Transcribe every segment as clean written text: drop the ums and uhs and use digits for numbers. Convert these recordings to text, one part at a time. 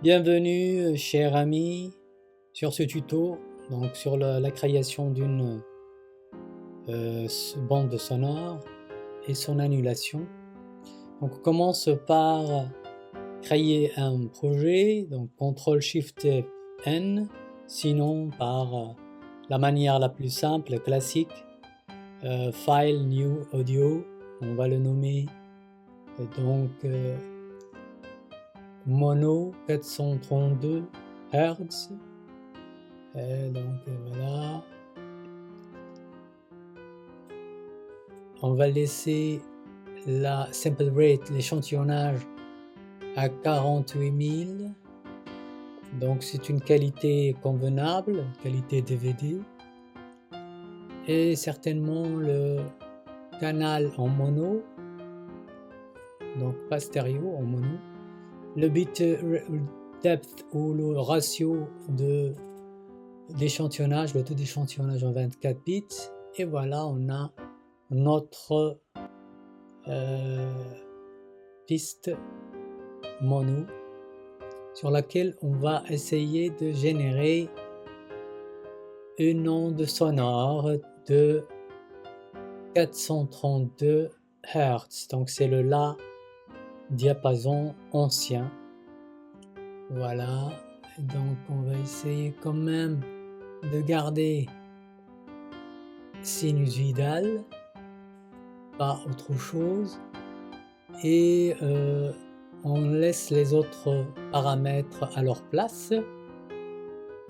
Bienvenue, cher ami, sur ce tuto, donc sur la création d'une bande sonore et son annulation. Donc, on commence par créer un projet, donc CTRL-SHIFT-N, sinon par la manière la plus simple, classique, File New Audio, on va le nommer donc Mono 432 Hz. Et donc voilà. On va laisser la sample rate, l'échantillonnage à 48 000. Donc c'est une qualité convenable, qualité DVD. Et certainement le canal en mono, donc pas stéréo, en mono. Le bit depth ou le ratio d'échantillonnage, le taux d'échantillonnage en 24 bits. Et voilà, on a notre piste mono sur laquelle on va essayer de générer une onde sonore de 432 Hz. Donc c'est le La diapason ancien. Voilà, donc on va essayer quand même de garder sinusoïdal, pas autre chose, et on laisse les autres paramètres à leur place,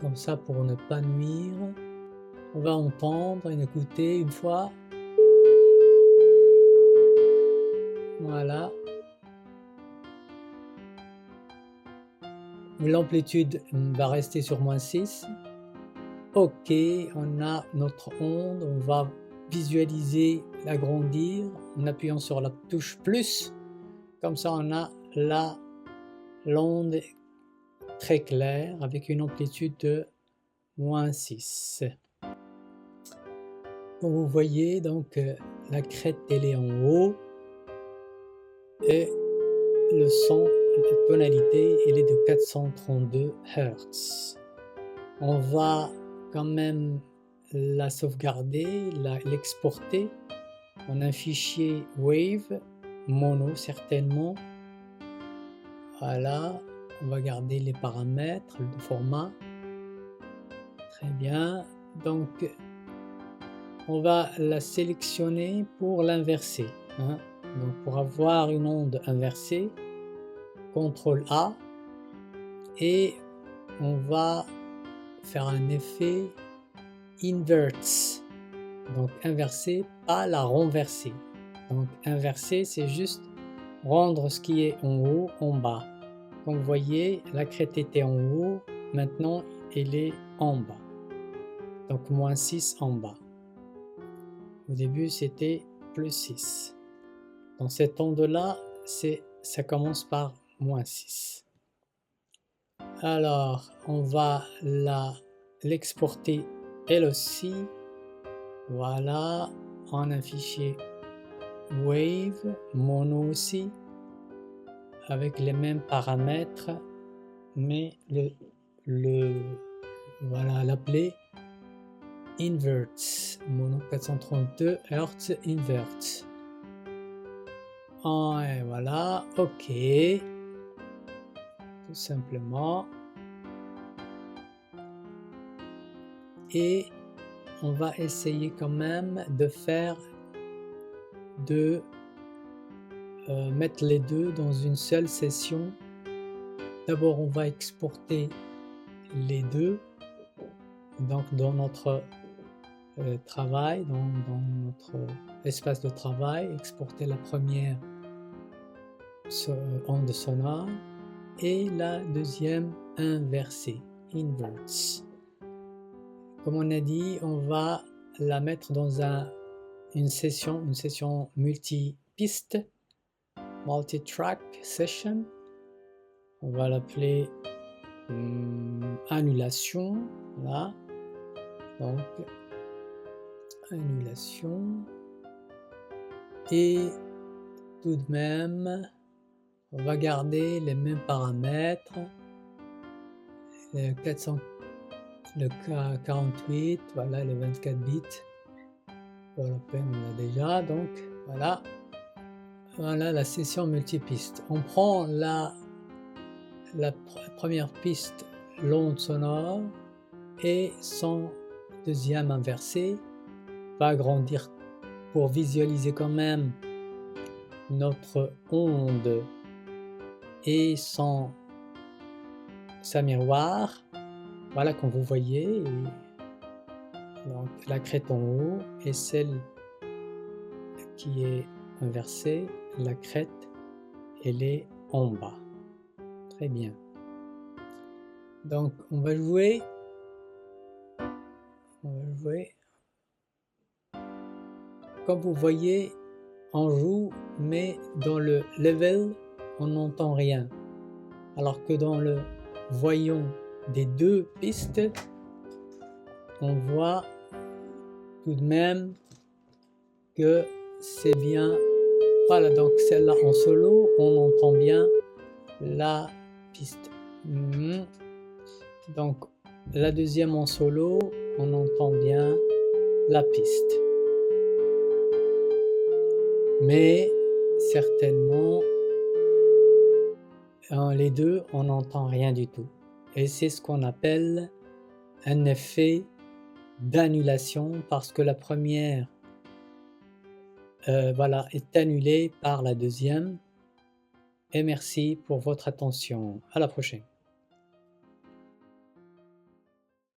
comme ça pour ne pas nuire. On va entendre et écouter une fois. Voilà. L'amplitude va rester sur -6. Ok, on a notre onde, on va visualiser, l'agrandir en appuyant sur la touche plus. Comme ça, on a l'onde très claire avec une amplitude de -6. Comme vous voyez, donc la crête elle est en haut et le son, la tonalité, elle est de 432 Hz. On va quand même la sauvegarder, l'exporter en un fichier WAV, mono certainement. Voilà, on va garder les paramètres de format. Très bien, donc on va la sélectionner pour l'inverser. Donc pour avoir une onde inversée, CTRL A, et on va faire un effet inverts, donc inverser, pas la renverser. Donc inverser, c'est juste rendre ce qui est en haut en bas. Comme vous voyez, la crête était en haut, maintenant elle est en bas. Donc -6 en bas. Au début c'était +6. Dans cette onde-là, ça commence par -6. Alors, on va l'exporter elle aussi. Voilà, en un fichier WAV, mono aussi, avec les mêmes paramètres, mais voilà, l'appeler inverts, mono 432 Hz inverts. Et voilà, ok, tout simplement. Et on va essayer quand même de mettre les deux dans une seule session. D'abord, on va exporter les deux, donc dans notre travail, dans notre espace de travail, exporter la première onde sonore et la deuxième inversée, inverts. Comme on a dit, on va la mettre dans une session multi-piste, multi-track session. On va l'appeler annulation. Voilà. Donc, annulation. Et tout de même, on va garder les mêmes paramètres. le 400, le 48, voilà, le 24 bits. Pour la peine, on l'a déjà, donc voilà. Voilà la session multipiste. On prend la première piste, l'onde sonore, et son deuxième inversé va agrandir pour visualiser quand même notre onde et sa miroir. Voilà, comme vous voyez, donc la crête en haut et celle qui est inversée, la crête, elle est en bas. Très bien. Donc on va jouer. Comme vous voyez, on joue, mais dans le level, on n'entend rien. Alors que dans le voyant des deux pistes, on voit tout de même que c'est bien. Voilà, donc celle-là en solo, on entend bien la piste. Donc la deuxième en solo, on entend bien la piste. Mais certainement, les deux, on n'entend rien du tout. Et c'est ce qu'on appelle un effet d'annulation, parce que la première voilà, est annulée par la deuxième. Et merci pour votre attention. À la prochaine.